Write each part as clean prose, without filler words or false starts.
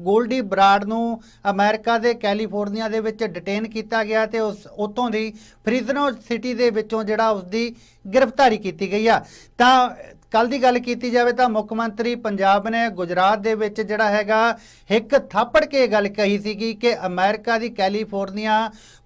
ਗੋਲਡੀ ਬਰਾੜ ਨੂੰ ਅਮਰੀਕਾ ਦੇ ਕੈਲੀਫੋਰਨੀਆ ਦੇ ਵਿੱਚ ਡਿਟੇਨ ਕੀਤਾ ਗਿਆ ਤੇ ਉਸ ਉੱਥੋਂ ਦੀ ਫਰੀਜ਼ਨੋ ਸਿਟੀ ਦੇ ਵਿੱਚੋਂ ਜਿਹੜਾ ਉਸਦੀ गिरफ्तारी की गई है। तो कल की गल की जाए तो मुख मंत्री पंजाब ने गुजरात दे विच जिहड़ा हैगा एक थापड़ के गल कही सी कि अमेरिका की कैलीफोर्निया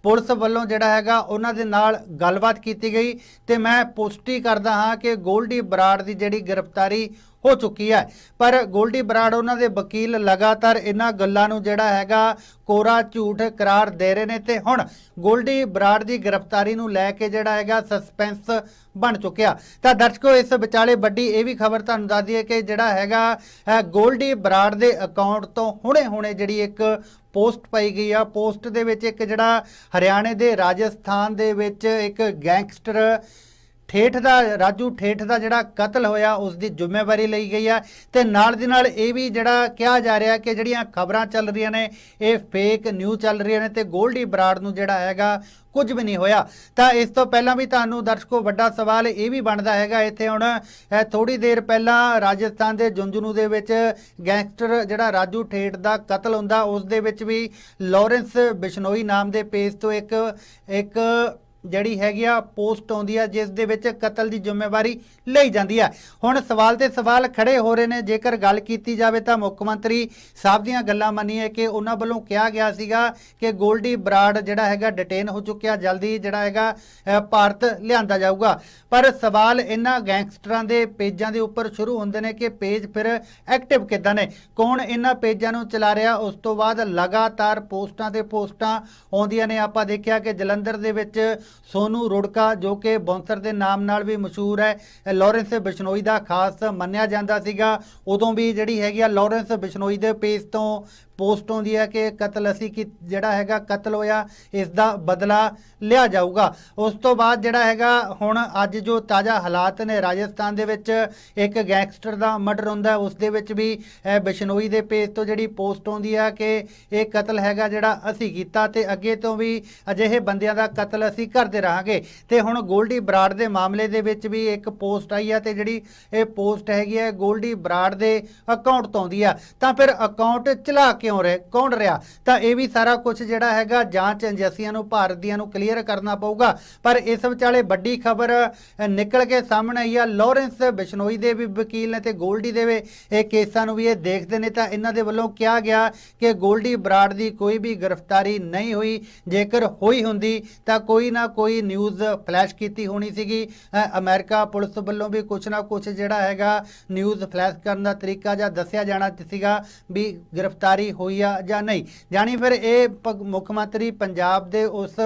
पुलिस वालों जिहड़ा हैगा उन्हां दे नाल गलबात की गई तो मैं पुष्टि करदा हाँ कि गोल्डी बराड़ की जिहड़ी गिरफ्तारी हो चुकी है। पर गोल्डी बराड़ उन्होंने वकील लगातार इन्हां गल्लां नूं जिहड़ा हैगा कोरा झूठ करार दे रहे हैं। तो हुण गोल्डी बराड़ की गिरफ्तारी नूं लैके जिहड़ा हैगा सस्पेंस बन चुकिया। तो दर्शकों इस विचाले वड्डी ये भी खबर तुहानूं दस दईए कि जिहड़ा हैगा गोल्डी बराड़ के अकाउंट तो हुणे हुणे जिहड़ी एक पोस्ट पाई गई है। पोस्ट दे विच एक जिहड़ा हरियाणे दे राजस्थान दे विच एक गैंगस्टर ठेठ का राजू ठेठ का जिहड़ा कतल होया उसकी जिम्मेवारी ली गई है। तो नाल दी नाल ये भी जिहड़ा कहा जा रहा कि जिहड़ियां खबरां चल रही ने ये फेक न्यूज़ चल रही ने तो गोल्डी बराड़ नूं जिहड़ा हैगा कुछ भी नहीं होया। तो इस तो पहला भी तुहानूं दर्शकों वड्डा सवाल ये भी बनता है इत्थे हुण थोड़ी देर पहला राजस्थान के झुंझुनू दे विच गैंगस्टर जिहड़ा राजू ठेठ का कतल हुंदा उस दे विच भी लॉरेंस बिश्नोई नाम के पेज तो एक जिहड़ी हैगी आ पोस्ट आउंदी है जिस दे विच कतल की जिम्मेवारी लई जाती है। हुण सवाल ते सवाल खड़े हो रहे हैं। जेकर गल की जाए तो मुख मंत्री साहब दीयां गल्लां मन्नीए कि उन्हां वल्लों कहा गया सीगा कि गोल्डी बराड़ जिहड़ा हैगा डिटेन हो चुकिया, जल्दी जिहड़ा हैगा भारत लिआंदा जाऊगा। पर सवाल इन्हां गैंगस्टरां दे पेजां दे उपर शुरू हुंदे ने कि पेज फिर एक्टिव किदां ने, कौन इन्हां पेजां नूं चला रिहा। उस तो बाद लगातार पोस्टां ते पोस्टां आउंदियां ने। आपां देखिया कि जलंधर दे विच सोनू रुड़का जो कि बौंसर के नाम नाल भी मशहूर है, लॉरेंस बिश्नोई का खास मन्निया जाता सीगा। उदों भी जिहड़ी हैगी लॉरेंस बिश्नोई के पेज तो पोस्ट आउंदी है कि कतल असी की जिहड़ा हैगा कतल होया इसका बदला लिया जाऊगा। उस तो बाद जिहड़ा हैगा हुण अज जो ताज़ा हालात ने राजस्थान दे विच एक गैंगस्टर का मर्डर हुंदा है उस दे विच भी बिश्नोई के पेज तो जिहड़ी पोस्ट आउंदी है कि ये कतल हैगा जिहड़ा असी कीता ते अगे तो भी अजिहे बंदियां दा कतल असी करते रहांगे। ते हुण गोल्डी बराड़ के मामले दे विच भी एक पोस्ट आई है तो जिहड़ी ये पोस्ट हैगी है गोल्डी बराड़ के अकाउंट तो आउंदी है। तां फिर अकाउंट चला क्यों रहे, कौन रहा, तो यह भी सारा कुछ जिहड़ा हैगा जांच एजेंसियां नूं भारत दियां नूं क्लीयर करना पऊगा। पर इस विचाले वड्डी खबर निकल के सामने आई है। लॉरेंस बिश्नोई दे भी वकील ने ते गोल्डी दे ये केसां नूं भी ये देखदे ने। तां इन्हां दे वल्लों कहा गया कि गोल्डी बराड़ की कोई भी गिरफ्तारी नहीं हुई, जेकर होई हुंदी तां कोई ना कोई न्यूज़ फ्लैश की होनी सीगी। अमेरिका पुलिस वल्लों भी कुछ ना कुछ जिहड़ा हैगा न्यूज़ फ्लैश करने का तरीका जां दस्सिया जाना सीगा भी गिरफ्तारी होई आ जां नहीं। जानी फिर ये मुख मंत्री पंजाब दे उस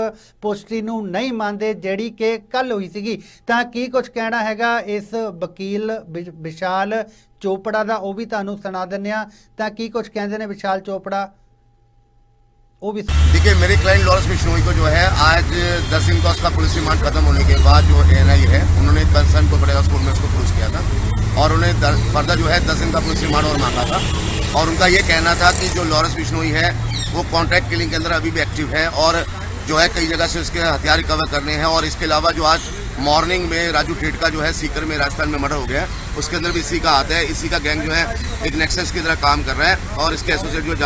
पुष्टि नूं नहीं मानते जिहड़ी कि कल हुई सीगी। तां की कुछ कहना हैगा इस वकील विशाल चोपड़ा दा वो भी तुहानूं सुना दिंदे आ। तां की कुछ कहंदे ने विशाल चोपड़ा वो भी। देखिए, मेरे क्लाइंट लॉरेंस बिश्नोई को जो है आज 10 दिन का उसका पुलिस रिमांड खत्म होने के बाद जो एएनआई है उन्होंने कंसर्न को बड़े स्कूल में उसको पुलिस किया था और उन्हें फर्दर जो है 10 दिन का पुलिस रिमांड और मांगा था। और उनका ये कहना था कि जो लॉरेंस बिश्नोई है वो कॉन्ट्रैक्ट किलिंग के अंदर अभी भी एक्टिव है और जो है कई जगह से उसके हथियार रिकवर करने हैं। और इसके अलावा जो आज मॉर्निंग में राजू ठेठ का जो है सीकर में राजस्थान में मर्डर हो गया उसके अंदर भी इसी का हाथ है। इसी का गैंग जो है एक नेक्सस की तरह काम कर रहा है और इसके एसोसिएट जो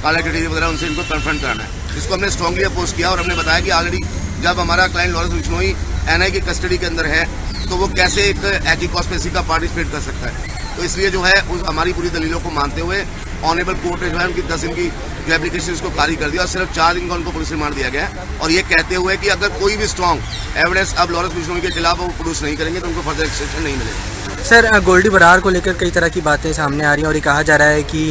काला टिड्डी वगैरह उनसे इनको कन्फ्रंट कराना है। इसको हमने स्ट्रांगली अपोज किया और हमने बताया कि ऑलरेडी जब हमारा क्लाइंट लॉरेंस बिश्नोई एनआई की कस्टडी के अंदर है तो वो कैसे एक एजी कॉन्स्पिरेसी का पार्टिसिपेट कर सकता है। तो इसलिए जो है हमारी पूरी दलीलों को मानते हुए ऑनरेबल कोर्ट ने जो है उनकी 10 दिन की जो एप्लीकेशन उसको खारिज कर दिया और सिर्फ 4 दिन का उनको पुलिस रिमांड दिया गया है। और ये कहते हुए कि अगर कोई भी स्ट्रॉन्ग एविडेंस अब लॉरेंस बिश्नोई के खिलाफ वो प्रोड्यूस नहीं करेंगे तो उनको फर्दर एक्सटेंशन नहीं मिलेगा। सर, गोल्डी बराड़ को लेकर कई तरह की बातें सामने आ रही हैं और ये कहा जा रहा है कि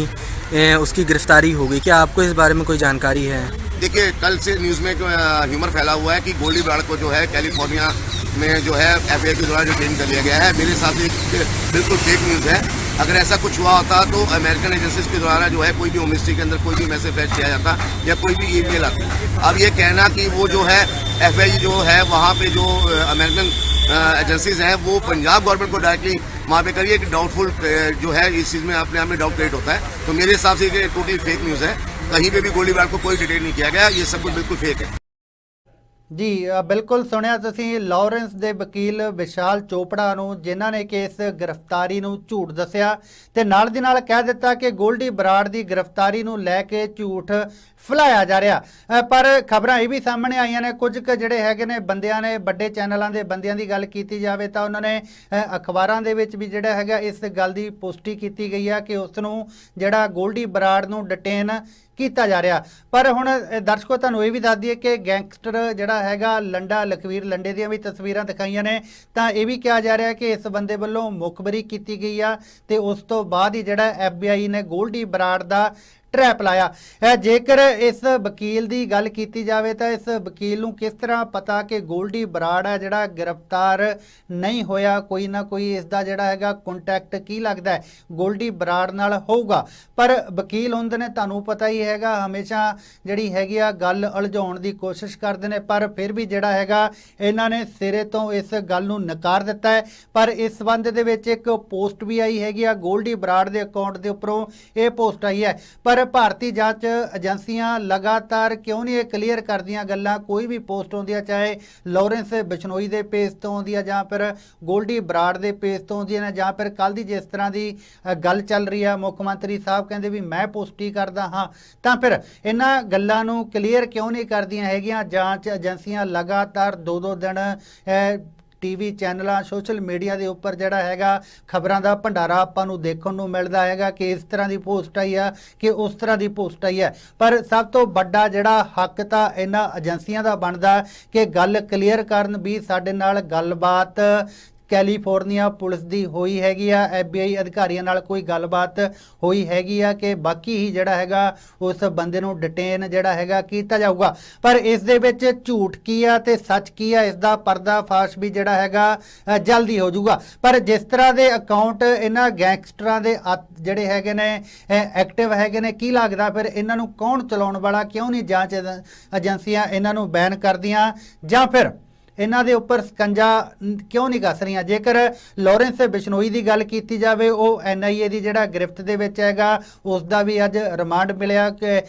उसकी गिरफ्तारी हो गई। क्या आपको इस बारे में कोई जानकारी है? देखिए, कल से न्यूज़ में ह्यूमर फैला हुआ है कि गोल्डी बराड़ को जो है कैलिफोर्निया में जो है एफआईआर के द्वारा डिटेन कर लिया गया है। मेरे हिसाब से बिल्कुल फेक न्यूज़ है। अगर ऐसा कुछ हुआ होता तो अमेरिकन एजेंसीज के द्वारा जो है कोई भी होम मिनिस्ट्री के अंदर कोई भी मैसेज फ्लैश किया जाता या कोई भी ईमेल आती। अब ये कहना कि वो जो है एफआईआर जो है वहाँ पे जो अमेरिकन एजेंसीज हैं वो पंजाब गवर्नमेंट को डायरेक्टली वहाँ पे करिए कि डाउटफुल जो है इस चीज़ में अपने आप में डाउट क्रिएट होता है। तो मेरे हिसाब से ये टोटली फेक न्यूज़ है। कहीं पे भी गोल्डी बराड़ को कोई डिटेन नहीं किया गया। ये सब कुछ बिल्कुल फेक है। ਜੀ ਬਿਲਕੁਲ ਸੁਣਿਆ ਤੁਸੀਂ ਲਾਰੈਂਸ ਦੇ ਵਕੀਲ ਵਿਸ਼ਾਲ ਚੋਪੜਾ ਨੂੰ, ਜਿਨ੍ਹਾਂ ਨੇ ਕਿ ਇਸ ਗ੍ਰਿਫਤਾਰੀ ਨੂੰ ਝੂਠ ਦੱਸਿਆ ਤੇ ਨਾਲ ਦੀ ਨਾਲ ਕਹਿ ਦਿੱਤਾ ਕਿ ਗੋਲਡੀ ਬਰਾੜ ਦੀ ਗ੍ਰਿਫਤਾਰੀ ਨੂੰ ਲੈ ਕੇ ਝੂਠ ਫੈਲਾਇਆ ਜਾ ਰਿਹਾ। ਪਰ ਖਬਰਾਂ ਇਹ ਵੀ ਸਾਹਮਣੇ ਆਈਆਂ ਨੇ, ਕੁਝ ਕੁ ਜਿਹੜੇ ਹੈਗੇ ਨੇ ਬੰਦਿਆਂ ਨੇ, ਵੱਡੇ ਚੈਨਲਾਂ ਦੇ ਬੰਦਿਆਂ ਦੀ ਗੱਲ ਕੀਤੀ ਜਾਵੇ ਤਾਂ ਉਹਨਾਂ ਨੇ ਅਖਬਾਰਾਂ ਦੇ ਵਿੱਚ ਵੀ ਜਿਹੜਾ ਹੈਗਾ ਇਸ ਗੱਲ ਦੀ ਪੁਸ਼ਟੀ ਕੀਤੀ ਗਈ ਆ ਕਿ ਉਸ ਨੂੰ ਜਿਹੜਾ ਗੋਲਡੀ ਬਰਾੜ ਨੂੰ ਡਿਟੇਨ ਕੀਤਾ ਜਾ ਰਿਹਾ। ਪਰ ਹੁਣ ਦਰਸ਼ਕੋ ਤੁਹਾਨੂੰ ਇਹ ਵੀ ਦੱਸ ਦਈਏ ਕਿ ਗੈਂਗਸਟਰ ਜਿਹੜਾ ਹੈਗਾ ਲੰਡਾ ਲਖਵੀਰ ਲੰਡੇ ਦੀਆਂ ਵੀ ਤਸਵੀਰਾਂ ਦਿਖਾਈਆਂ ਨੇ, ਤਾਂ ਇਹ ਵੀ ਕਿਹਾ ਜਾ ਰਿਹਾ ਕਿ ਇਸ ਬੰਦੇ ਵੱਲੋਂ ਮੁਖਬਰੀ ਕੀਤੀ ਗਈ ਆ ਤੇ ਉਸ ਤੋਂ ਬਾਅਦ ਹੀ ਜਿਹੜਾ FBI ਨੇ ਗੋਲਡੀ ਬਰਾੜ ਦਾ ਟਰੈਪ ਲਾਇਆ। ਜੇਕਰ ਇਸ ਵਕੀਲ ਦੀ ਗੱਲ ਕੀਤੀ ਜਾਵੇ ਤਾਂ ਇਸ ਵਕੀਲ ਨੂੰ ਕਿਸ ਤਰ੍ਹਾਂ ਪਤਾ ਕਿ ਗੋਲਡੀ ਬਰਾੜ ਹੈ ਜਿਹੜਾ ਗ੍ਰਿਫਤਾਰ ਨਹੀਂ ਹੋਇਆ, ਕੋਈ ਨਾ ਕੋਈ ਇਸ ਦਾ ਜਿਹੜਾ ਹੈਗਾ ਕੰਟੈਕਟ ਕੀ ਲੱਗਦਾ ਹੈ ਗੋਲਡੀ ਬਰਾੜ ਨਾਲ ਹੋਊਗਾ। ਪਰ ਵਕੀਲ ਹੁੰਦੇ ਨੇ, ਤੁਹਾਨੂੰ ਪਤਾ ਹੀ ਹੈਗਾ, ਹਮੇਸ਼ਾ ਜਿਹੜੀ ਹੈਗੀ ਆ ਗੱਲ ਉਲਝਾਉਣ ਦੀ ਕੋਸ਼ਿਸ਼ ਕਰਦੇ ਨੇ, ਪਰ ਫਿਰ ਵੀ ਜਿਹੜਾ ਹੈਗਾ ਇਹਨਾਂ ਨੇ ਸਿਰੇ ਤੋਂ ਇਸ ਗੱਲ ਨੂੰ ਨਕਾਰ ਦਿੱਤਾ ਹੈ। ਪਰ ਇਸ ਸੰਬੰਧ ਦੇ ਵਿੱਚ ਇੱਕ ਪੋਸਟ ਵੀ ਆਈ ਹੈਗੀ ਆ ਗੋਲਡੀ ਬਰਾੜ ਦੇ ਅਕਾਊਂਟ ਦੇ ਉੱਪਰੋਂ, ਇਹ ਪੋਸਟ ਆਈ ਹੈ। ਪਰ ਭਾਰਤੀ ਜਾਂਚ ਏਜੰਸੀਆਂ ਲਗਾਤਾਰ ਕਿਉਂ ਨਹੀਂ ਇਹ ਕਲੀਅਰ ਕਰਦੀਆਂ ਗੱਲਾਂ, ਕੋਈ ਵੀ ਪੋਸਟ ਆਉਂਦੀ ਆ ਚਾਹੇ ਲਾਰੈਂਸ ਬਿਸ਼ਨੋਈ ਦੇ ਪੇਜ ਤੋਂ ਆਉਂਦੀ ਆ ਜਾਂ ਫਿਰ ਗੋਲਡੀ ਬਰਾੜ ਦੇ ਪੇਜ ਤੋਂ ਆਉਂਦੀ ਆ, ਜਾਂ ਫਿਰ ਕੱਲ ਦੀ ਜਿਸ ਤਰ੍ਹਾਂ ਦੀ ਗੱਲ ਚੱਲ ਰਹੀ ਆ, ਮੁੱਖ ਮੰਤਰੀ ਸਾਹਿਬ ਕਹਿੰਦੇ ਵੀ ਮੈਂ ਪੋਸਟ ਹੀ ਕਰਦਾ ਹਾਂ, ਤਾਂ ਫਿਰ ਇਹਨਾਂ ਗੱਲਾਂ ਨੂੰ ਕਲੀਅਰ ਕਿਉਂ ਨਹੀਂ ਕਰਦੀਆਂ ਹੈਗੀਆਂ ਜਾਂਚ ਏਜੰਸੀਆਂ। ਲਗਾਤਾਰ 2-2 ਦਿਨ TV ਚੈਨਲਾਂ, ਸੋਸ਼ਲ ਮੀਡੀਆ ਦੇ ਉੱਪਰ ਜਿਹੜਾ ਹੈਗਾ ਖਬਰਾਂ ਦਾ ਭੰਡਾਰਾ ਆਪਾਂ ਨੂੰ ਦੇਖਣ ਨੂੰ ਮਿਲਦਾ ਹੈਗਾ ਕਿ ਇਸ ਤਰ੍ਹਾਂ ਦੀ ਪੋਸਟ ਆਈ ਆ, ਕਿ ਉਸ ਤਰ੍ਹਾਂ ਦੀ ਪੋਸਟ ਆਈ ਹੈ। ਪਰ ਸਭ ਤੋਂ ਵੱਡਾ ਜਿਹੜਾ ਹੱਕ ਤਾਂ ਇਹਨਾਂ ਏਜੰਸੀਆਂ ਦਾ ਬਣਦਾ ਕਿ ਗੱਲ ਕਲੀਅਰ ਕਰਨ ਵੀ ਸਾਡੇ ਨਾਲ ਗੱਲਬਾਤ ਕੈਲੀਫੋਰਨੀਆ ਪੁਲਿਸ ਦੀ ਹੋਈ ਹੈਗੀ ਆ, FBI ਅਧਿਕਾਰੀਆਂ ਨਾਲ ਕੋਈ ਗੱਲਬਾਤ ਹੋਈ ਹੈਗੀ ਆ ਕਿ ਬਾਕੀ ਹੀ ਜਿਹੜਾ ਹੈਗਾ ਉਸ ਬੰਦੇ ਨੂੰ ਡਿਟੇਨ ਜਿਹੜਾ ਹੈਗਾ ਕੀਤਾ ਜਾਊਗਾ। ਪਰ ਇਸ ਦੇ ਵਿੱਚ ਝੂਠ ਕੀ ਆ ਤੇ ਸੱਚ ਕੀ ਆ, ਇਸ ਦਾ ਪਰਦਾਫਾਸ਼ ਵੀ ਜਿਹੜਾ ਹੈਗਾ ਜਲਦੀ ਹੋ ਜਾਊਗਾ। ਪਰ ਜਿਸ ਤਰ੍ਹਾਂ ਦੇ ਅਕਾਊਂਟ ਇਹਨਾਂ ਗੈਂਗਸਟਰਾਂ ਦੇ ਜਿਹੜੇ ਹੈਗੇ ਨੇ ਐਕਟਿਵ ਹੈਗੇ ਨੇ, ਕੀ ਲੱਗਦਾ ਫਿਰ ਇਹਨਾਂ ਨੂੰ ਕੌਣ ਚਲਾਉਣ ਵਾਲਾ, ਕਿਉਂ ਨਹੀਂ ਜਾਂਚ ਏਜੰਸੀਆਂ ਇਹਨਾਂ ਨੂੰ ਬੈਨ ਕਰਦੀਆਂ ਜਾਂ ਫਿਰ ਇਹਨਾਂ ਦੇ ਉੱਪਰ ਸਕੰਜਾ ਕਿਉਂ ਨਹੀਂ ਕੱਸ ਰਹੀਆਂ। ਜੇਕਰ ਲਾਰੈਂਸ ਬਿਸ਼ਨੋਈ ਦੀ ਗੱਲ ਕੀਤੀ ਜਾਵੇ, ਉਹ NIA ਦੀ ਜਿਹੜਾ ਗ੍ਰਿਫਤ ਦੇ ਵਿੱਚ ਹੈਗਾ, ਉਸ ਦਾ ਵੀ ਅੱਜ ਰਿਮਾਂਡ ਮਿਲਿਆ ਕਿ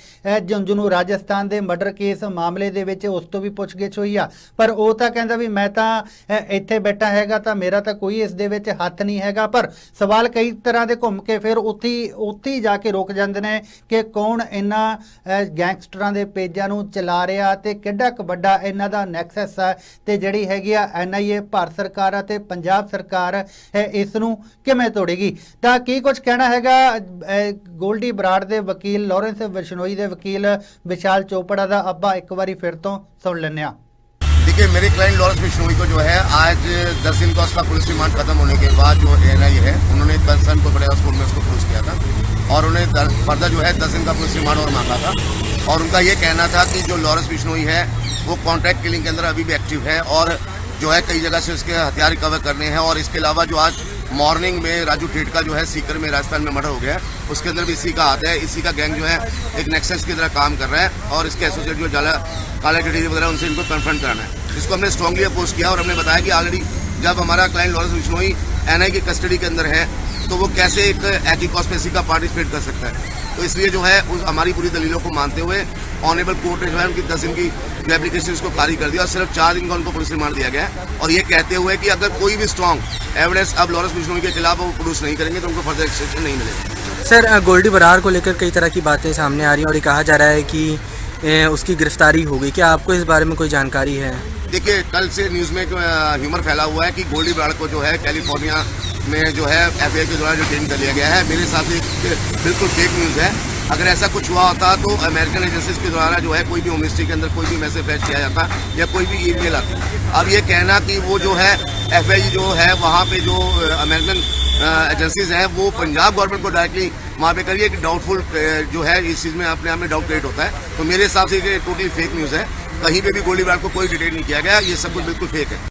ਜਿਹਨੂੰ ਰਾਜਸਥਾਨ ਦੇ ਮਰਡਰ ਕੇਸ ਮਾਮਲੇ ਦੇ ਵਿੱਚ ਉਸ ਤੋਂ ਵੀ ਪੁੱਛਗਿੱਛ ਹੋਈ ਆ। ਪਰ ਉਹ ਤਾਂ ਕਹਿੰਦਾ ਵੀ ਮੈਂ ਤਾਂ ਇੱਥੇ ਬੈਠਾ ਹੈਗਾ ਤਾਂ ਮੇਰਾ ਤਾਂ ਕੋਈ ਇਸ ਦੇ ਵਿੱਚ ਹੱਥ ਨਹੀਂ ਹੈਗਾ। ਪਰ ਸਵਾਲ ਕਈ ਤਰ੍ਹਾਂ ਦੇ ਘੁੰਮ ਕੇ ਫਿਰ ਉੱਥੇ ਹੀ ਜਾ ਕੇ ਰੁਕ ਜਾਂਦੇ ਨੇ ਕਿ ਕੌਣ ਇਹਨਾਂ ਗੈਂਗਸਟਰਾਂ ਦੇ ਪੇਜਾਂ ਨੂੰ ਚਲਾ ਰਿਹਾ ਤੇ ਕਿੱਡਾ ਕੁ ਵੱਡਾ ਇਹਨਾਂ ਦਾ ਨੈਕਸਸ ਹੈ ਤੇ ਜਿਹੜੀ ਹੈਗੀ ਆ NIA ਭਾਰਤ ਸਰਕਾਰ ਅਤੇ ਪੰਜਾਬ ਸਰਕਾਰ ਇਸ ਨੂੰ ਕਿਵੇਂ ਤੋੜੇਗੀ। ਤਾਂ ਕੀ ਕੁਝ ਕਹਿਣਾ ਹੈਗਾ ਗੋਲਡੀ ਬਰਾੜ ਦੇ ਵਕੀਲ, ਲਾਰੈਂਸ ਬਿਸ਼ਨੋਈ ਦੇ ਵਕੀਲ ਵਿਸ਼ਾਲ चोपड़ा ਦਾ, ਆਪਾਂ ਇੱਕ ਵਾਰੀ ਫਿਰ ਤੋਂ ਸੁਣ ਲੈਂਦੇ ਹਾਂ। देखिए, मेरे क्लाइंट लॉरेंस बिश्नोई को जो है आज 10 दिन का उसका पुलिस रिमांड खत्म होने के बाद जो NIA है उन्होंने कंसर्न को बड़े स्कूल में उसको पुलिस किया था और उन्हें फर्दर जो है 10 दिन का पुलिस रिमांड और मांगा था। और उनका ये कहना था कि जो लॉरेंस बिश्नोई है वो कॉन्ट्रैक्ट किलिंग के अंदर अभी भी एक्टिव है और जो है कई जगह से उसके हथियार रिकवर करने हैं। और इसके अलावा जो आज मॉर्निंग में राजू ठेठ का जो है सीकर में राजस्थान में मर्डर हो गया है, उसके अंदर भी इसी का हाथ है। इसी का गैंग जो है एक नेक्सस की तरह काम कर रहा है और इसके एसोसिएट जो काला टिड्डी वगैरह उनसे इनको कन्फ्रंट कराना है, जिसको हमने स्ट्रांगली अपोज किया। और हमने बताया कि ऑलरेडी जब हमारा क्लाइंट लॉरेंस बिश्नोई NIA की कस्टडी के अंदर है तो वो कैसे एक एंटी का पार्टिसिपेट कर सकता है। तो इसलिए जो है हमारी पूरी दलीलों को मानते हुए ऑनरेबल कोर्ट ने जो है उनकी 10 दिन की जो एप्लीकेशन उसको खारिज कर दिया और सिर्फ 4 दिन का उनको पुलिस रिमांड दिया गया है। और ये कहते हुए कि अगर कोई भी स्ट्रॉन्ग एविडेंस अब लॉरेंस बिश्नोई के खिलाफ वो प्रोड्यूस नहीं करेंगे तो उनको फर्दर एक्सटेंशन नहीं मिलेगा। सर, गोल्डी बराड़ को लेकर कई तरह की बातें सामने आ रही हैं और ये कहा जा रहा है कि उसकी गिरफ्तारी हो गई, क्या आपको इस बारे में कोई जानकारी है? देखिए, कल से न्यूज़ में ह्यूमर फैला हुआ है कि गोल्डी बराड़ को जो है कैलिफोर्निया में जो है FBI के द्वारा जो डिटेन कर लिया गया है। मेरे हिसाब से बिल्कुल फेक न्यूज़ है। अगर ऐसा कुछ हुआ होता तो अमेरिकन एजेंसीज के द्वारा जो है कोई भी होम मिनिस्ट्री के अंदर कोई भी मैसेज फैच किया जाता या कोई भी ईमेल आती। अब ये कहना कि वो जो है FBI जो है वहाँ पे जो अमेरिकन एजेंसीज हैं वो पंजाब गवर्नमेंट को डायरेक्टली वहाँ पे करिए कि डाउटफुल जो है इस चीज़ में अपने आप में डाउट क्रिएट होता है। तो मेरे हिसाब से ये टोटली फेक न्यूज़ है। कहीं पे भी गोल्डी बराड़ को कोई डिटेन नहीं किया गया, ये सब कुछ बिल्कुल फेक है।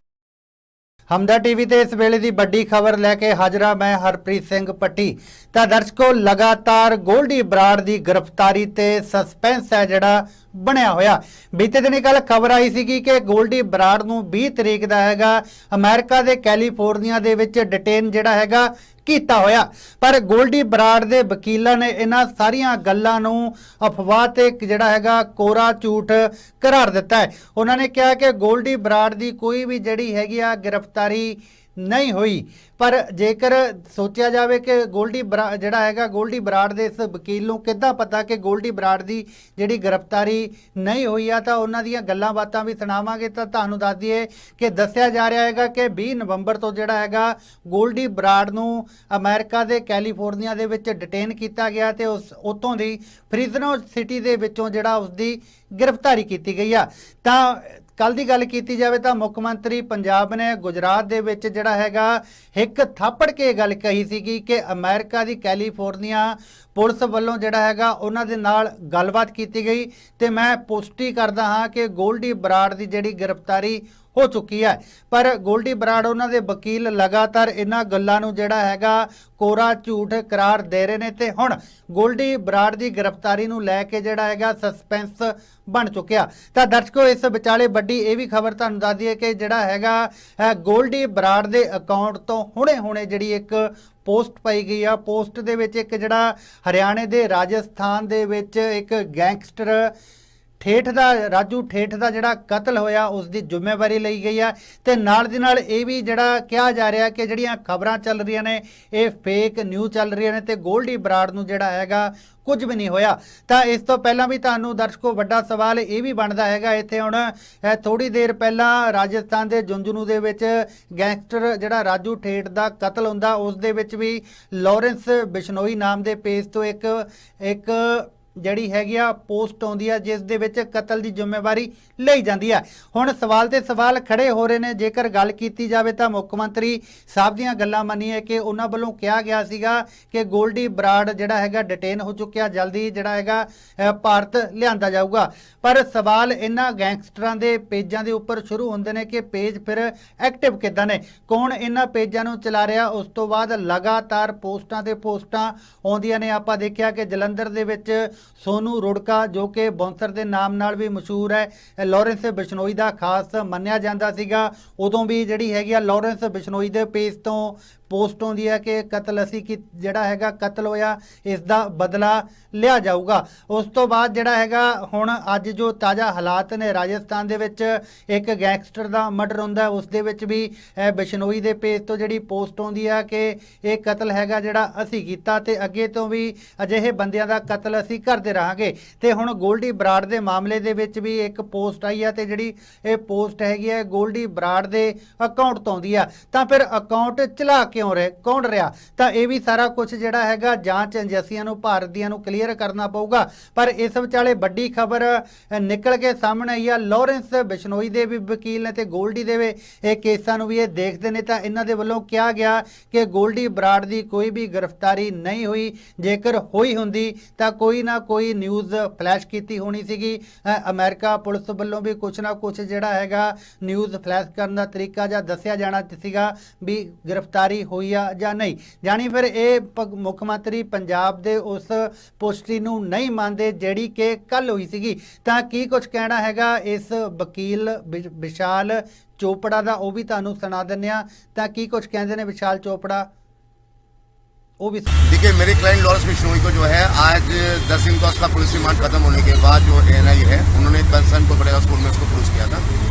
हमदा TV ਤੇ ਇਸ ਵੇਲੇ ਦੀ ਵੱਡੀ ਖਬਰ ਲੈ ਕੇ ਹਾਜ਼ਰਾ ਮੈਂ ਹਰਪ੍ਰੀਤ ਸਿੰਘ ਪੱਟੀ। ਤਾਂ ਦਰਸ਼ਕੋ, ਲਗਾਤਾਰ ਗੋਲਡੀ ਬਰਾੜ ਦੀ ਗ੍ਰਿਫਤਾਰੀ ਤੇ ਸਸਪੈਂਸ ਹੈ ਜਿਹੜਾ ਬਣਿਆ ਹੋਇਆ। ਬੀਤੇ ਦਿਨੀ ਕੱਲ ਖਬਰ ਆਈ ਸੀਗੀ ਕਿ ਗੋਲਡੀ ਬਰਾੜ ਨੂੰ 20 ਤਰੀਕ ਦਾ ਹੈਗਾ ਅਮਰੀਕਾ ਦੇ ਕੈਲੀਫੋਰਨੀਆ ਦੇ ਵਿੱਚ ਡਿਟੇਨ ਜਿਹੜਾ ਹੈਗਾ ਕੀਤਾ ਹੋਇਆ। ਪਰ ਗੋਲਡੀ ਬਰਾੜ ਦੇ ਵਕੀਲਾਂ ਨੇ ਇਹਨਾਂ ਸਾਰੀਆਂ ਗੱਲਾਂ ਨੂੰ ਅਫਵਾਹ ਤੇ ਜਿਹੜਾ ਹੈਗਾ ਕੋਰਾ ਝੂਠ ਕਰਾਰ ਦਿੱਤਾ ਹੈ। ਉਹਨਾਂ ਨੇ ਕਿਹਾ ਕਿ ਗੋਲਡੀ ਬਰਾੜ ਦੀ ਕੋਈ ਵੀ ਜਿਹੜੀ ਹੈਗੀ ਆ ਗ੍ਰਿਫਤਾਰੀ नहीं हुई। पर जेकर सोचा जाए कि गोल्डी ਜਿਹੜਾ ਹੈਗਾ ਗੋਲਡੀ ਬਰਾੜ ਦੇ ਇਸ ਵਕੀਲ ਨੂੰ ਕਿੱਦਾਂ ਪਤਾ ਕਿ ਗੋਲਡੀ ਬਰਾੜ ਦੀ ਜਿਹੜੀ ਗ੍ਰਿਫਤਾਰੀ ਨਹੀਂ ਹੋਈ ਆ, ਤਾਂ ਉਹਨਾਂ ਦੀਆਂ ਗੱਲਾਂ ਬਾਤਾਂ ਵੀ ਸੁਣਾਵਾਂਗੇ। ਤਾਂ ਤੁਹਾਨੂੰ ਦੱਸ ਦਈਏ ਕਿ ਦੱਸਿਆ ਜਾ ਰਿਹਾ ਹੈਗਾ ਕਿ 20 ਨਵੰਬਰ ਤੋਂ ਜਿਹੜਾ ਹੈਗਾ ਗੋਲਡੀ ਬਰਾੜ ਨੂੰ ਅਮਰੀਕਾ ਦੇ ਕੈਲੀਫੋਰਨੀਆ ਦੇ ਵਿੱਚ ਡਿਟੇਨ ਕੀਤਾ ਗਿਆ ਤੇ ਉਤੋਂ ਦੀ ਫਰੀਜ਼ਨੋ ਸਿਟੀ ਦੇ ਵਿੱਚੋਂ ਜਿਹੜਾ ਉਸਦੀ ਗ੍ਰਿਫਤਾਰੀ ਕੀਤੀ ਗਈ ਆ। ਤਾਂ ਕੱਲ ਦੀ ਗੱਲ ਕੀਤੀ ਜਾਵੇ ਤਾਂ ਮੁੱਖ ਮੰਤਰੀ ਪੰਜਾਬ ਨੇ ਗੁਜਰਾਤ ਦੇ ਵਿੱਚ ਜਿਹੜਾ ਹੈਗਾ ਇੱਕ ਥਾਪੜ ਕੇ ਗੱਲ ਕਹੀ ਸੀਗੀ ਕਿ ਅਮਰੀਕਾ ਦੀ ਕੈਲੀਫੋਰਨੀਆ ਪੁਲਿਸ ਵੱਲੋਂ ਜਿਹੜਾ ਹੈਗਾ ਉਹਨਾਂ ਦੇ ਨਾਲ ਗੱਲਬਾਤ ਕੀਤੀ ਗਈ ਤੇ ਮੈਂ ਪੁਸ਼ਟੀ ਕਰਦਾ ਹਾਂ ਕਿ ਗੋਲਡੀ ਬਰਾੜ ਦੀ ਜਿਹੜੀ ਗ੍ਰਿਫਤਾਰੀ ਹੋ ਚੁੱਕੀ ਹੈ। ਪਰ ਗੋਲਡੀ ਬਰਾੜ ਉਹਨਾਂ ਦੇ ਵਕੀਲ ਲਗਾਤਾਰ ਇਹਨਾਂ ਗੱਲਾਂ ਨੂੰ ਜਿਹੜਾ ਹੈਗਾ ਕੋਰਾ ਝੂਠ ਕਰਾਰ ਦੇ ਰਹੇ ਨੇ ਤੇ ਹੁਣ ਗੋਲਡੀ ਬਰਾੜ ਦੀ ਗ੍ਰਿਫਤਾਰੀ ਨੂੰ ਲੈ ਕੇ ਜਿਹੜਾ ਹੈਗਾ ਸਸਪੈਂਸ ਬਣ ਚੁੱਕਿਆ। ਤਾਂ ਦਰਸ਼ਕੋ ਇਸ ਵਿਚਾਲੇ ਵੱਡੀ ਇਹ ਵੀ ਖਬਰ ਤੁਹਾਨੂੰ ਦੱਸ ਦਈਏ ਕਿ ਜਿਹੜਾ ਹੈਗਾ ਗੋਲਡੀ ਬਰਾੜ ਦੇ ਅਕਾਊਂਟ ਤੋਂ ਹੁਣੇ ਜਿਹੜੀ ਇੱਕ ਪੋਸਟ ਪਾਈ ਗਈ ਆ। ਪੋਸਟ ਦੇ ਵਿੱਚ ਇੱਕ ਜਿਹੜਾ ਹਰਿਆਣੇ ਦੇ ਰਾਜਸਥਾਨ ਦੇ ਵਿੱਚ ਇੱਕ ਗੈਂਗਸਟਰ ਠੇਠ ਦਾ ਰਾਜੂ ਠੇਠ ਦਾ ਜਿਹੜਾ ਕਤਲ ਹੋਇਆ ਉਸ ਦੀ ਜ਼ਿੰਮੇਵਾਰੀ ਲਈ ਗਈ ਆ ਤੇ ਨਾਲ ਦੀ ਨਾਲ ਇਹ ਵੀ ਜਿਹੜਾ ਕਿਹਾ ਜਾ ਰਿਹਾ ਕਿ ਜਿਹੜੀਆਂ ਖਬਰਾਂ ਚੱਲ ਰਹੀਆਂ ਨੇ ਇਹ ਫੇਕ ਨਿਊਜ਼ ਚੱਲ ਰਹੀਆਂ ਨੇ ਤੇ ਗੋਲਡੀ ਬਰਾੜ ਨੂੰ ਜਿਹੜਾ ਹੈਗਾ ਕੁਝ ਵੀ ਨਹੀਂ ਹੋਇਆ। ਤਾਂ ਇਸ ਤੋਂ ਪਹਿਲਾਂ ਵੀ ਤੁਹਾਨੂੰ ਦਰਸ਼ਕੋ ਵੱਡਾ ਸਵਾਲ ਇਹ ਵੀ ਬਣਦਾ ਹੈਗਾ ਇੱਥੇ ਹੁਣ ਥੋੜੀ ਦੇਰ ਪਹਿਲਾਂ ਰਾਜਸਥਾਨ ਦੇ ਜੁੰਝਨੂ ਦੇ ਵਿੱਚ ਗੈਂਗਸਟਰ ਜਿਹੜਾ ਰਾਜੂ ਠੇਠ ਦਾ ਕਤਲ ਹੁੰਦਾ ਉਸ ਦੇ ਵਿੱਚ ਵੀ ਲਾਰੈਂਸ ਬਿਸ਼ਨੋਈ ਨਾਮ ਦੇ ਪੇਜ ਤੋਂ ਇੱਕ ਜਿਹੜੀ ਹੈਗੀ ਆ ਪੋਸਟ ਆਉਂਦੀ ਆ ਜਿਸ ਦੇ ਵਿੱਚ ਕਤਲ ਦੀ ਜ਼ਿੰਮੇਵਾਰੀ ਲਈ ਜਾਂਦੀ ਆ। ਹੁਣ ਸਵਾਲ ਤੇ ਸਵਾਲ ਖੜੇ ਹੋ ਰਹੇ ਨੇ। ਜੇਕਰ ਗੱਲ ਕੀਤੀ ਜਾਵੇ ਤਾਂ ਮੁੱਖ ਮੰਤਰੀ ਸਾਹਿਬ ਦੀਆਂ ਗੱਲਾਂ ਮੰਨੀਏ ਕਿ ਉਹਨਾਂ ਵੱਲੋਂ ਕਿਹਾ ਗਿਆ ਸੀਗਾ ਕਿ ਗੋਲਡੀ ਬਰਾੜ ਜਿਹੜਾ ਹੈਗਾ ਡਿਟੇਨ ਹੋ ਚੁੱਕਿਆ, ਜਲਦੀ ਜਿਹੜਾ ਹੈਗਾ ਭਾਰਤ ਲਿਆਂਦਾ ਜਾਊਗਾ। ਪਰ ਸਵਾਲ ਇਹਨਾਂ ਗੈਂਗਸਟਰਾਂ ਦੇ ਪੇਜਾਂ ਦੇ ਉੱਪਰ ਸ਼ੁਰੂ ਹੁੰਦੇ ਨੇ ਕਿ ਪੇਜ ਫਿਰ ਐਕਟਿਵ ਕਿੱਦਾਂ ਨੇ, ਕੌਣ ਇਹਨਾਂ ਪੇਜਾਂ ਨੂੰ ਚਲਾ ਰਿਹਾ। ਉਸ ਤੋਂ ਬਾਅਦ ਲਗਾਤਾਰ ਪੋਸਟਾਂ ਤੇ ਪੋਸਟਾਂ ਆਉਂਦੀਆਂ ਨੇ। ਆਪਾਂ ਦੇਖਿਆ ਕਿ ਜਲੰਧਰ ਦੇ ਵਿੱਚ ਸੋਨੂ ਰੁੜਕਾ ਜੋ ਕਿ ਬੌਂਸਰ ਦੇ ਨਾਮ ਨਾਲ ਵੀ ਮਸ਼ਹੂਰ ਹੈ, ਲਾਰੈਂਸ ਬਿਸ਼ਨੋਈ ਦਾ ਖਾਸ ਮੰਨਿਆ ਜਾਂਦਾ ਸੀਗਾ। ਉਦੋਂ ਵੀ ਜਿਹੜੀ ਹੈਗੀ ਆ ਲਾਰੈਂਸ ਬਿਸ਼ਨੋਈ ਦੇ ਪੇਜ ਤੋਂ ਪੋਸਟ ਆਉਂਦੀ ਹੈ ਕਿ ਕਤਲ ਅਸੀਂ ਜਿਹੜਾ ਹੈਗਾ ਕਤਲ ਹੋਇਆ ਇਸ ਦਾ ਬਦਲਾ ਲਿਆ ਜਾਊਗਾ। ਉਸ ਤੋਂ ਬਾਅਦ ਜਿਹੜਾ ਹੈਗਾ ਹੁਣ ਅੱਜ ਜੋ ਤਾਜ਼ਾ ਹਾਲਾਤ ਨੇ ਰਾਜਸਥਾਨ ਦੇ ਵਿੱਚ ਇੱਕ ਗੈਂਗਸਟਰ ਦਾ ਮਰਡਰ ਹੁੰਦਾ ਉਸ ਦੇ ਵਿੱਚ ਵੀ ਬਿਸ਼ਨੋਈ ਦੇ ਪੇਜ ਤੋਂ ਜਿਹੜੀ ਪੋਸਟ ਆਉਂਦੀ ਹੈ ਕਿ ਇਹ ਕਤਲ ਹੈਗਾ ਜਿਹੜਾ ਅਸੀਂ ਕੀਤਾ ਤੇ ਅੱਗੇ ਤੋਂ ਵੀ ਅਜਿਹੇ ਬੰਦਿਆਂ ਦਾ ਕਤਲ ਅਸੀਂ ਕਰਦੇ ਰਹਾਂਗੇ। ਤੇ ਹੁਣ ਗੋਲਡੀ ਬਰਾੜ ਦੇ ਮਾਮਲੇ ਦੇ ਵਿੱਚ ਵੀ ਇੱਕ ਪੋਸਟ ਆਈ ਹੈ ਤੇ ਜਿਹੜੀ ਇਹ ਪੋਸਟ ਹੈਗੀ ਹੈ ਗੋਲਡੀ ਬਰਾੜ ਦੇ ਅਕਾਊਂਟ ਤੋਂ ਆਉਂਦੀ ਆ। ਤਾਂ ਫਿਰ ਅਕਾਊਂਟ ਚਲਾ ਕੌਣ ਰਿਹਾ, ਤਾਂ ਇਹ ਵੀ ਸਾਰਾ ਕੁਝ ਜਿਹੜਾ ਹੈਗਾ ਜਾਂਚ ਏਜੰਸੀਆਂ ਨੂੰ ਭਾਰਤ ਦੀਆਂ ਨੂੰ ਕਲੀਅਰ ਕਰਨਾ ਪਊਗਾ। ਪਰ ਇਸ ਵਿਚਾਲੇ ਵੱਡੀ ਖਬਰ ਨਿਕਲ ਕੇ ਸਾਹਮਣੇ ਆਈ ਆ। ਲਾਰੈਂਸ ਬਿਸ਼ਨੋਈ ਦੇ ਵੀ ਵਕੀਲ ਨੇ ਤੇ ਗੋਲਡੀ ਦੇ ਵੀ ਇਹ ਕੇਸਾਂ ਨੂੰ ਵੀ ਇਹ ਦੇਖਦੇ ਨੇ। ਤਾਂ ਇਹਨਾਂ ਦੇ ਵੱਲੋਂ ਕਿਹਾ ਗਿਆ ਕਿ ਗੋਲਡੀ ਬਰਾੜ ਦੀ ਕੋਈ ਵੀ ਗ੍ਰਿਫਤਾਰੀ ਨਹੀਂ ਹੋਈ, ਜੇਕਰ ਹੋਈ ਹੁੰਦੀ ਤਾਂ ਕੋਈ ਨਾ ਕੋਈ ਨਿਊਜ਼ ਫਲੈਸ਼ ਕੀਤੀ ਹੋਣੀ ਸੀਗੀ। ਅਮਰੀਕਾ ਪੁਲਿਸ ਵੱਲੋਂ ਵੀ ਕੁਝ ਨਾ ਕੁਝ ਜਿਹੜਾ ਹੈਗਾ ਨਿਊਜ਼ ਫਲੈਸ਼ ਕਰਨ ਦਾ ਤਰੀਕਾ ਜਾਂ ਦੱਸਿਆ ਜਾਣਾ ਸੀਗਾ ਵੀ ਗ੍ਰਿਫਤਾਰੀ ਹੋਈ ਆ ਜਾਂ ਨਹੀਂ। ਜਾਣੀ ਫਿਰ ਇਹ ਮੁੱਖ ਮੰਤਰੀ ਪੰਜਾਬ ਦੇ ਉਸ ਪੋਸਟੀ ਨੂੰ ਨਹੀਂ ਮੰਨਦੇ ਜਿਹੜੀ ਕਿ ਕੱਲ ਹੋਈ ਸੀਗੀ। ਤਾਂ ਕੀ ਕੁਝ ਕਹਿਣਾ ਹੈਗਾ ਇਸ ਵਕੀਲ ਵਿਸ਼ਾਲ ਚੋਪੜਾ ਦਾ ਉਹ ਵੀ ਤੁਹਾਨੂੰ ਸੁਣਾ ਦਿੰਦੇ ਆ। ਤਾਂ ਕੀ ਕੁਝ ਕਹਿੰਦੇ ਨੇ ਵਿਸ਼ਾਲ ਚੋਪੜਾ वो भी। देखिए मेरे क्लाइंट लॉरेंस बिश्नोई को जो है आज 10 दिन का उसका पुलिस रिमांड खत्म होने के बाद जो ANI है उन्होंने कंसर्न को बड़ेगा स्कूल में उसको पुलिस किया था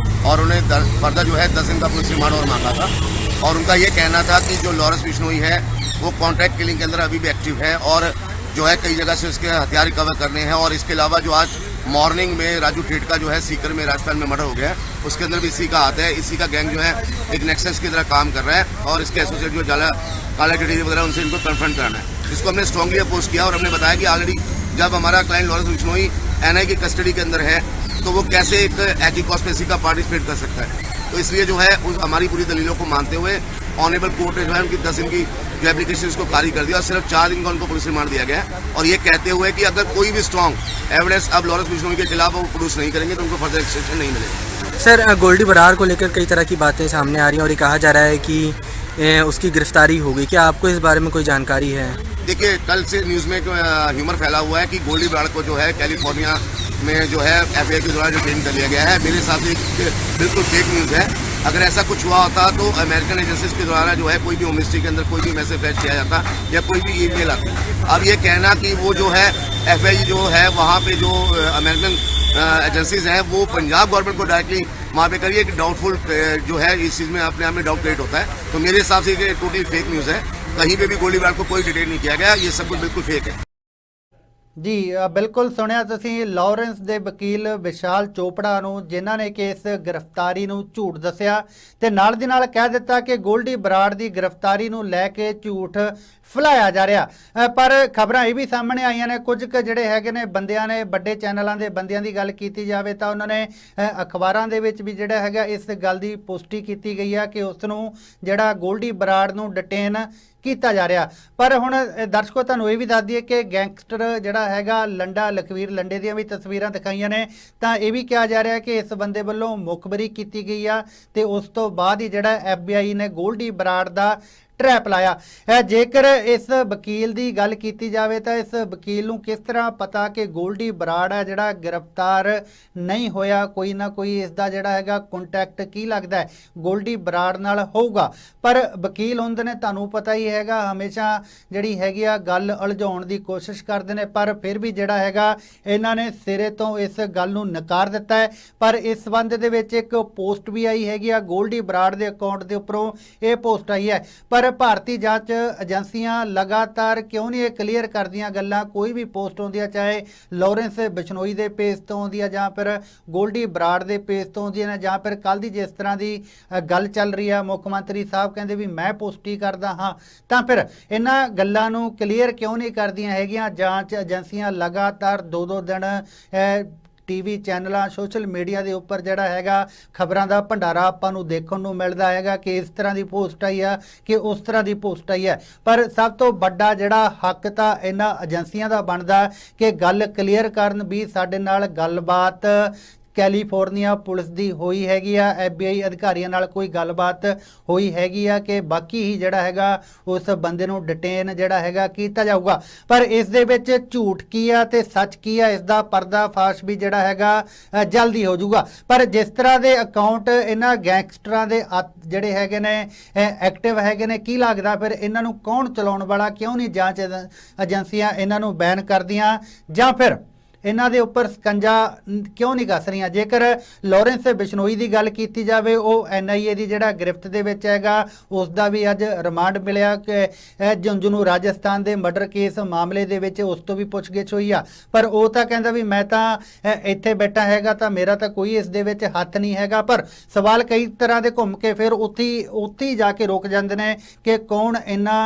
और उन्हें फर्दर जो है 10 दिन का पुलिस रिमांड और मांगा था। और उनका ये कहना था कि जो लॉरेंस बिश्नोई है वो कॉन्ट्रैक्ट किलिंग के अंदर अभी भी एक्टिव है और जो है कई जगह से उसके हथियार रिकवर करने हैं। और इसके अलावा जो आज मॉर्निंग में राजू ठेठ का जो है सीकर में राजस्थान में मर्डर हो गया है, उसके अंदर भी इसी का हाथ है। इसी का गैंग जो है एक नेक्सस की तरह काम कर रहा है और इसके एसोसिएट जो काला टेडी वगैरह उनसे इनको कन्फ्रंट कराना है, जिसको हमने स्ट्रांगली अपोज किया। और हमने बताया कि ऑलरेडी जब हमारा क्लाइंट लॉरेंस बिश्नोई NI की कस्टडी के अंदर है तो वो कैसे एक एंटी का पार्टिसिपेट कर सकता है। तो इसलिए जो है हमारी पूरी दलीलों को मानते हुए ऑनरेबल कोर्ट ने जो है उनकी 10 दिन की जो एप्लीकेशन उसको खारिज कर दिया और सिर्फ 4 दिन का उनको पुलिस रिमांड दिया गया है। और ये कहते हुए कि अगर कोई भी स्ट्रॉन्ग एविडेंस अब लॉरेंस बिश्नोई के खिलाफ वो प्रोड्यूस नहीं करेंगे तो उनको फर्दर एक्सटेंशन नहीं मिलेगा। सर गोल्डी बराड़ को लेकर कई तरह की बातें सामने आ रही हैं और ये कहा जा रहा है कि उसकी गिरफ्तारी हो गई। क्या आपको इस बारे में कोई जानकारी है? देखिए कल से न्यूज़ में ह्यूमर फैला हुआ है कि गोल्डी बराड़ को जो है कैलिफोर्निया में जो है एफआईआर के द्वारा डिटेन कर लिया गया है, मेरे हिसाब से बिल्कुल फेक न्यूज़ है। अगर ऐसा कुछ हुआ होता तो अमेरिकन एजेंसीज के द्वारा जो है कोई भी होम मिनिस्ट्री के अंदर कोई भी मैसेज फ्लैश किया जाता या कोई भी ईमेल आती। अब ये कहना कि वो जो है एफआईआर जो है वहाँ पे जो अमेरिकन एजेंसीज हैं वो पंजाब गवर्नमेंट को डायरेक्टली वहाँ पे करिए कि डाउटफुल जो है इस चीज़ में अपने आप में डाउट क्रिएट होता है। तो मेरे हिसाब से ये टोटली फेक न्यूज़ है। कहीं पे भी गोली बार को कोई डिटेन नहीं किया गया, ये सब कुछ बिल्कुल फेक है। ਜੀ ਬਿਲਕੁਲ ਸੁਣਿਆ ਤੁਸੀਂ ਲਾਰੈਂਸ ਦੇ ਵਕੀਲ ਵਿਸ਼ਾਲ ਚੋਪੜਾ ਨੂੰ, ਜਿਨ੍ਹਾਂ ਨੇ ਕਿ ਇਸ ਗ੍ਰਿਫਤਾਰੀ ਨੂੰ ਝੂਠ ਦੱਸਿਆ ਤੇ ਨਾਲ ਦੀ ਨਾਲ ਕਹਿ ਦਿੱਤਾ ਕਿ ਗੋਲਡੀ ਬਰਾੜ ਦੀ ਗ੍ਰਿਫਤਾਰੀ ਨੂੰ ਲੈ ਕੇ ਝੂਠ ਫੈਲਾਇਆ ਜਾ ਰਿਹਾ। ਪਰ ਖਬਰਾਂ ਇਹ ਵੀ ਸਾਹਮਣੇ ਆਈਆਂ ਨੇ, ਕੁਝ ਕੁ ਜਿਹੜੇ ਹੈਗੇ ਨੇ ਬੰਦਿਆਂ ਨੇ, ਵੱਡੇ ਚੈਨਲਾਂ ਦੇ ਬੰਦਿਆਂ ਦੀ ਗੱਲ ਕੀਤੀ ਜਾਵੇ ਤਾਂ ਉਹਨਾਂ ਨੇ ਅਖਬਾਰਾਂ ਦੇ ਵਿੱਚ ਵੀ ਜਿਹੜਾ ਹੈਗਾ ਇਸ ਗੱਲ ਦੀ ਪੁਸ਼ਟੀ ਕੀਤੀ ਗਈ ਆ ਕਿ ਉਸ ਨੂੰ ਜਿਹੜਾ ਗੋਲਡੀ ਬਰਾੜ ਨੂੰ ਡਿਟੇਨ ਕੀਤਾ ਜਾ ਰਿਹਾ। ਪਰ ਹੁਣ ਦਰਸ਼ਕੋ ਤੁਹਾਨੂੰ ਇਹ ਵੀ ਦੱਸ ਦਈਏ ਕਿ ਗੈਂਗਸਟਰ ਜਿਹੜਾ ਹੈਗਾ ਲੰਡਾ ਲਖਵੀਰ ਲੰਡੇ ਦੀਆਂ ਵੀ ਤਸਵੀਰਾਂ ਦਿਖਾਈਆਂ ਨੇ, ਤਾਂ ਇਹ ਵੀ ਕਿਹਾ ਜਾ ਰਿਹਾ ਕਿ ਇਸ ਬੰਦੇ ਵੱਲੋਂ ਮੁਖਬਰੀ ਕੀਤੀ ਗਈ ਆ ਤੇ ਉਸ ਤੋਂ ਬਾਅਦ ਹੀ ਜਿਹੜਾ FBI ਨੇ ਗੋਲਡੀ ਬਰਾੜ ਦਾ ट्रैप लाया। जेकर इस वकील की गल की जाए तो इस वकील नूं किस तरह पता कि गोल्डी बराड़ है जिहड़ा गिरफ्तार नहीं होया, कोई ना कोई इसका जिहड़ा हैगा कॉन्टैक्ट की लगता है गोल्डी बराड़ नाल होऊगा। पर वकील हुंदे ने, तुहानूं पता ही हैगा, हमेशा जिहड़ी हैगी आ गल उलझाउण दी कोशिश करदे ने, पर फिर भी जिहड़ा हैगा इन्हां ने सिरे तो इस गल नूं नकार दिता है। पर इस संबंध दे विच एक पोस्ट भी आई हैगी आ गोल्डी बराड़ दे अकाउंट दे उपरों ये पोस्ट आई है। पर भारतीय जांच एजेंसियां लगातार क्यों नहीं क्लीयर करदियां गल्लां, कोई भी पोस्ट आउंदी है चाहे लॉरेंस बिश्नोई दे पेज तो आउंदी है जां फिर गोल्डी बराड़ दे पेज तो आउंदी है, जां फिर कल दी जिस तरह की गल चल रही है मुख्यमंत्री साहब कहंदे भी मैं पोस्ट ही करदा हाँ, तां फिर इन्हां गल्लां नूं क्लीयर क्यों नहीं करदियां हैगियां जांच एजेंसियां लगातार दो दिन टीवी चैनलों सोशल मीडिया के उपर जिहड़ा हैगा खबरों का भंडारा आपां नूं देखण नूं मिलदा हैगा कि इस तरह की पोस्ट आई है कि उस तरह की पोस्ट आई है। पर सब तो बड़ा जिहड़ा हक तां इन्हां एजेंसियां दा बनदा कि गल क्लीयर करन भी साडे नाल गलबात कैलीफोर्निया पुलिस की हुई हैगी आ, FBI अधिकारियों नाल कोई गलबात हुई हैगी आ कि बाकी ही जिहड़ा हैगा उस बंदे नूं डिटेन जिहड़ा हैगा कीता जाऊगा। पर इस दे विच झूठ की आ ते सच की आ, इसदा पर्दाफाश भी जिहड़ा हैगा जल्दी हो जाऊगा। पर जिस तरह के अकाउंट इन्हां गैंगस्टरां दे जिहड़े हैगे ने एक्टिव हैगे ने, की लगदा फिर इन्हां नूं कौन चलाउण वाला, क्यों नहीं जांच एजेंसियां इन्हां नूं बैन करदियां जां फिर इन्हां दे उपर सकंजा क्यों नहीं कस रही। जेकर लॉरेंस बिश्नोई की गल की जाए, वो NIA की जिहड़ा गिरफ्त दे विच हैगा उसका भी अज रिमांड मिलिया कि झुंझुनू राजस्थान के मर्डर केस मामले दे विच उस तो भी पुछगिछ हुई आ। पर वो तो कहंदा भी मैं तो इत्थे बैठा हैगा तो मेरा तो कोई इस दे विच हथ नहीं हैगा। पर सवाल कई तरह के घूम के फिर उत्थे ही जाके रुक जाते हैं कि कौन इन्हां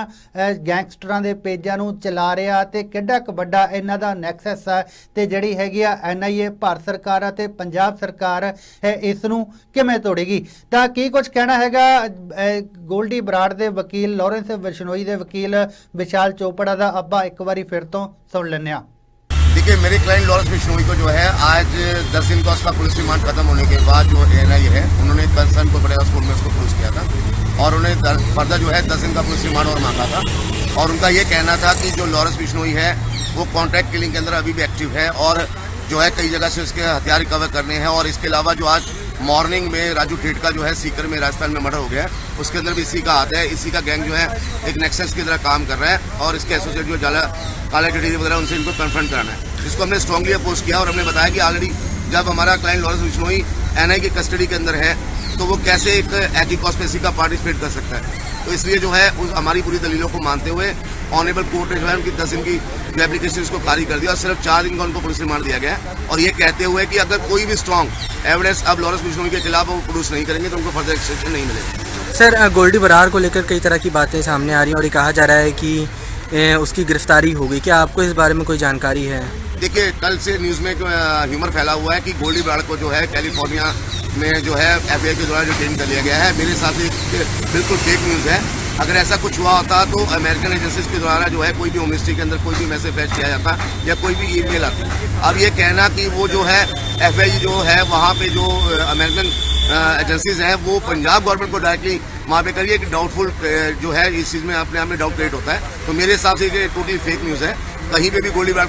गैंगस्टरां दे पेजां नूं चला रहा ते किड्डा क वड्डा इन्हां दा नैक्सस है ते जिहड़ी हैगी आ NIA भारत सरकार ते पंजाब सरकार इस नूं किवें तोड़ेगी। तां की कुछ कहना हैगा गोल्डी बराड़ दे वकील लॉरेंस बिश्नोई दे वकील विशाल चोपड़ा दा, अब्बा एक बारी फिर तो सुन लेने आ। देखिए, मेरे क्लाइंट लॉरेंस बिश्नोई को जो है आज 10 दिन का उसका पुलिस रिमांड खत्म होने के बाद जो NIA है उन्होंने कंसर्न को बड़े स्कूल में उसको पुलिस किया था और उन्हें फर्दर जो है 10 दिन का पुलिस रिमांड और मांगा था। और उनका ये कहना था कि जो लॉरेंस बिश्नोई है वो कॉन्ट्रैक्ट किलिंग के अंदर अभी भी एक्टिव है और जो है कई जगह से उसके हथियार रिकवर करने हैं। और इसके अलावा जो आज मॉर्निंग में राजू ठेठ का जो है सीकर में राजस्थान में मर्डर हो गया है, उसके अंदर भी इसी का हाथ है। इसी का गैंग जो है एक नेक्सस की तरह काम कर रहा है और इसके एसोसिएट जो काले टेढ़ी वगैरह उनसे इनको कन्फ्रंट कराना है, जिसको हमने स्ट्रांगली अपोज किया। और हमने बताया कि ऑलरेडी जब हमारा क्लाइंट लॉरेंस बिश्नोई NIA की कस्टडी के अंदर है तो वो कैसे एक एंटी का पार्टिसिपेट कर सकता है। तो इसलिए जो है हमारी पूरी दलीलों को मानते हुए ऑनरेबल कोर्ट ने जो है उनकी 10 दिन की जो एप्लीकेशन उसको खारिज कर दिया और सिर्फ 4 दिन का उनको पुलिस रिमांड दिया गया है। और ये कहते हुए कि अगर कोई भी स्ट्रॉन्ग एविडेंस अब लॉरेंस बिश्नोई के खिलाफ वो प्रोड्यूस नहीं करेंगे तो उनको फर्दर एक्सटेंशन नहीं मिलेगा। सर, गोल्डी बराड़ को लेकर कई तरह की बातें सामने आ रही हैं और ये कहा जा रहा है कि उसकी गिरफ्तारी हो गई, क्या आपको इस बारे में कोई जानकारी है? देखिए, कल से न्यूज़ में ह्यूमर फैला हुआ है कि गोल्डी बराड़ को जो है कैलिफोर्निया में जो है FBI के द्वारा डिटेन कर लिया गया है। मेरे हिसाब से बिल्कुल फेक न्यूज़ है। अगर ऐसा कुछ हुआ होता तो अमेरिकन एजेंसीज के द्वारा जो है कोई भी होम मिनिस्ट्री के अंदर कोई भी मैसेज फ्लैश किया जाता या कोई भी ईमेल आती। अब ये कहना कि वो जो है FBI जो है वहाँ पे जो अमेरिकन एजेंसीज हैं वो पंजाब गवर्नमेंट को डायरेक्टली वहाँ पे करिए कि डाउटफुल जो है इस चीज़ में अपने आप में डाउट क्रिएट होता है। तो मेरे हिसाब से ये टोटली फेक न्यूज़ है। कहीं पे भी गोली बार